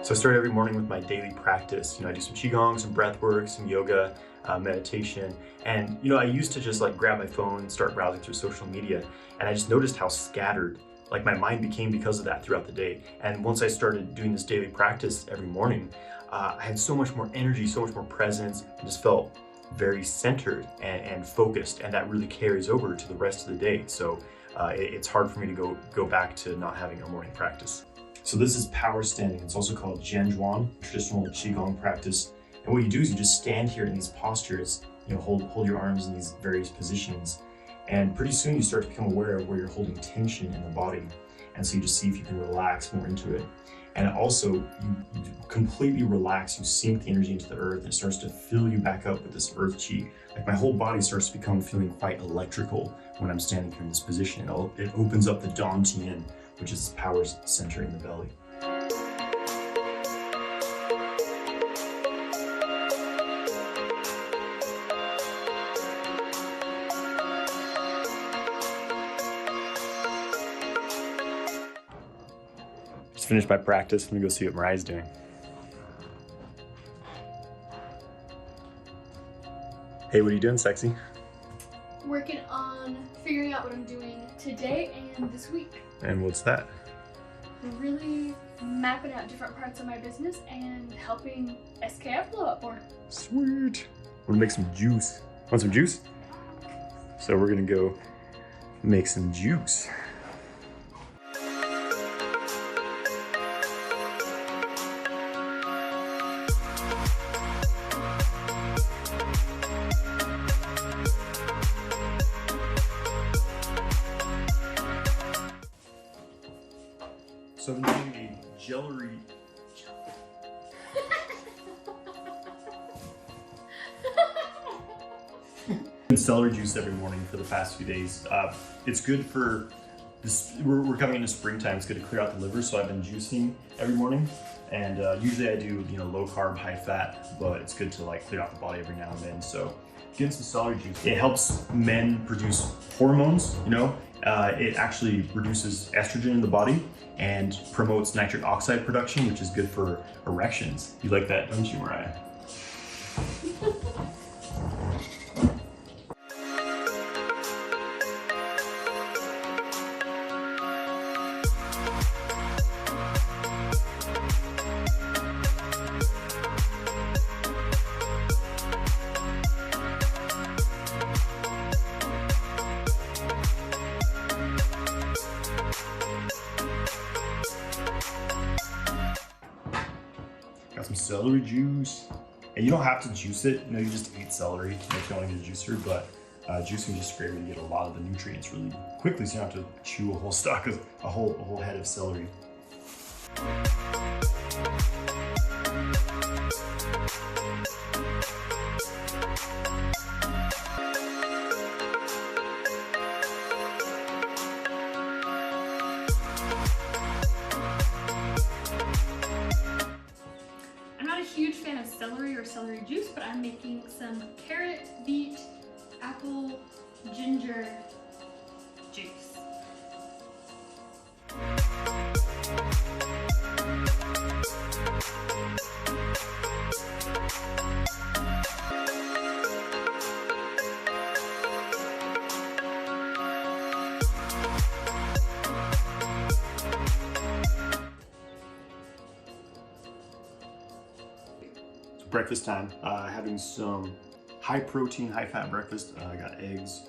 So I start every morning with my daily practice. I do some qigong, some breath work, some yoga, meditation. And I used to just grab my phone and start browsing through social media. And I just noticed how scattered my mind became because of that throughout the day. And once I started doing this daily practice every morning, I had so much more energy, so much more presence, and just felt very centered and focused. And that really carries over to the rest of the day. So it's hard for me to go back to not having a morning practice. So this is power standing. It's also called Jianzhuan, traditional qigong practice. And what you do is you just stand here in these postures, hold your arms in these various positions. And pretty soon you start to become aware of where you're holding tension in the body. And so you just see if you can relax more into it. And also you completely relax, you sink the energy into the earth, and it starts to fill you back up with this earth chi. My whole body starts to become feeling quite electrical when I'm standing here in this position. It opens up the Dan Tian, which is power center in the belly. Just finished my practice. I'm gonna go see what Mariah's doing. Hey, what are you doing, sexy? Working on figuring out what I'm doing today and this week. And what's that? Really mapping out different parts of my business and helping SKF blow up more. Sweet. We're gonna make some juice. Want some juice? So we're gonna go make some juice. So I've been doing a celery. Celery juice every morning for the past few days. It's good for this. We're coming into springtime. It's good to clear out the liver. So I've been juicing every morning, and usually I do low carb, high fat, but it's good to clear out the body every now and then. So getting some celery juice. It helps men produce hormones. It actually reduces estrogen in the body and promotes nitric oxide production, which is good for erections. You like that, don't you, Mariah? Got some celery juice. And you don't have to juice it, you just eat celery if you want to get a juicer, but juicing is just great when you get a lot of the nutrients really quickly, so you don't have to chew a whole stalk of a whole head of celery. Huge fan of celery or celery juice, but I'm making some carrot, beet, apple, ginger juice. Breakfast time, having some high protein, high fat breakfast. I got eggs,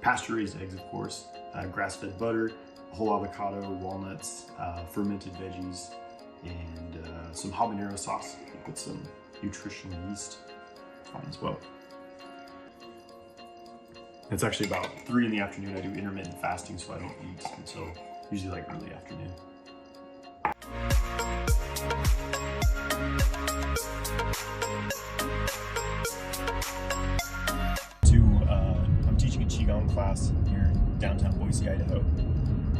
pasture raised eggs, of course, grass fed butter, a whole avocado, walnuts, fermented veggies, and some habanero sauce with some nutritional yeast on as well. It's actually about 3 in the afternoon. I do intermittent fasting, so I don't eat until usually early afternoon. I'm teaching a qigong class here in downtown Boise, Idaho,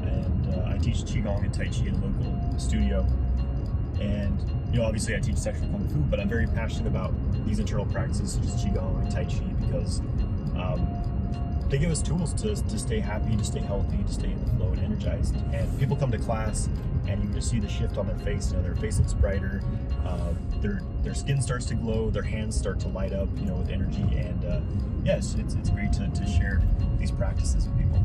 and I teach qigong and tai chi in a local studio. And obviously I teach sexual kung fu, but I'm very passionate about these internal practices such as qigong and tai chi because they give us tools to stay happy, to stay healthy, to stay in the flow and energized. And people come to class and you can just see the shift on their face. You know, their face looks brighter, their skin starts to glow, their hands start to light up, you know, with energy. And yes, it's great to share these practices with people.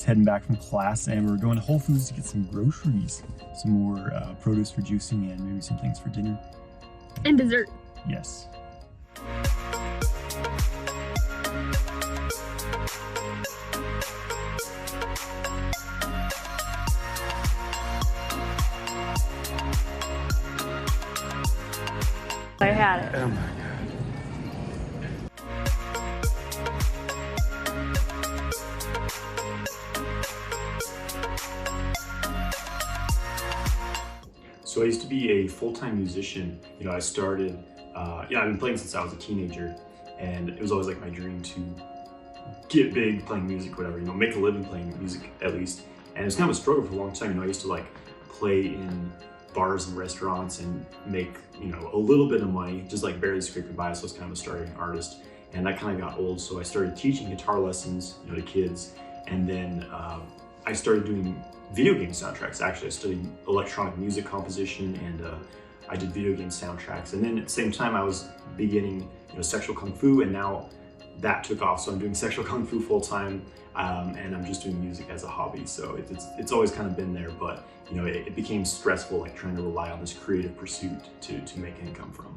Heading back from class, and we're going to Whole Foods to get some groceries, some more produce for juicing, and maybe some things for dinner. And dessert. Yes. I had it. Oh my God. So I used to be a full-time musician. You know, I started, I've been playing since I was a teenager, and it was always like my dream to get big playing music, whatever, you know, make a living playing music at least. And it was kind of a struggle for a long time. You know, I used to like play in bars and restaurants and make, you know, a little bit of money, just like barely scraping by. So I was kind of a starting artist, and that kind of got old. So I started teaching guitar lessons, you know, to kids, and then I started doing video game soundtracks. Actually, I studied electronic music composition, and I did video game soundtracks. And then at the same time, I was beginning, you know, sexual kung fu, and now that took off. So I'm doing sexual kung fu full time, and I'm just doing music as a hobby. So it's always kind of been there, but you know, it became stressful, like trying to rely on this creative pursuit to make income from.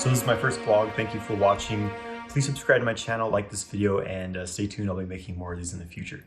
So this is my first vlog. Thank you for watching. Please subscribe to my channel, like this video, and stay tuned. I'll be making more of these in the future.